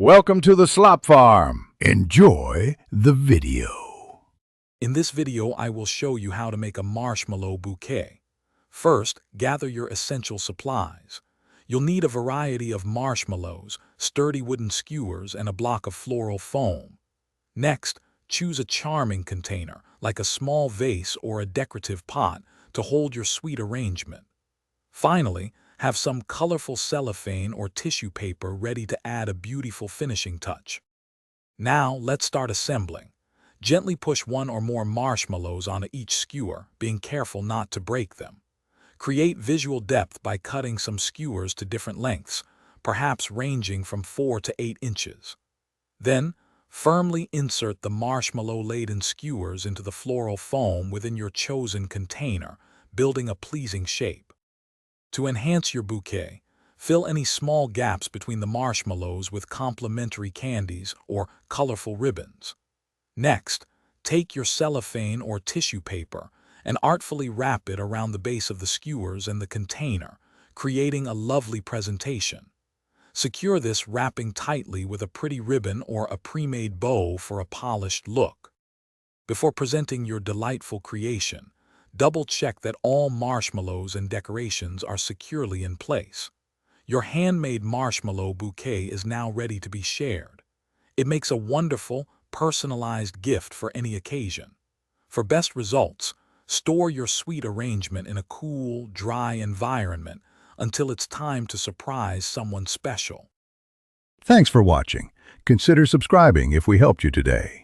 Welcome to the Slop Farm. Enjoy the video. In this video, I will show you how to make a marshmallow bouquet. First, gather your essential supplies. You'll need a variety of marshmallows, sturdy wooden skewers, and a block of floral foam. Next, choose a charming container, like a small vase or a decorative pot, to hold your sweet arrangement. Finally, have some colorful cellophane or tissue paper ready to add a beautiful finishing touch. Now, let's start assembling. Gently push one or more marshmallows onto each skewer, being careful not to break them. Create visual depth by cutting some skewers to different lengths, perhaps ranging from 4 to 8 inches. Then, firmly insert the marshmallow-laden skewers into the floral foam within your chosen container, building a pleasing shape. To enhance your bouquet, fill any small gaps between the marshmallows with complimentary candies or colorful ribbons. Next, take your cellophane or tissue paper and artfully wrap it around the base of the skewers and the container, creating a lovely presentation. Secure this wrapping tightly with a pretty ribbon or a pre-made bow for a polished look. Before presenting your delightful creation, double-check that all marshmallows and decorations are securely in place. Your handmade marshmallow bouquet is now ready to be shared. It makes a wonderful, personalized gift for any occasion. For best results, store your sweet arrangement in a cool, dry environment until it's time to surprise someone special. Thanks for watching. Consider subscribing if we helped you today.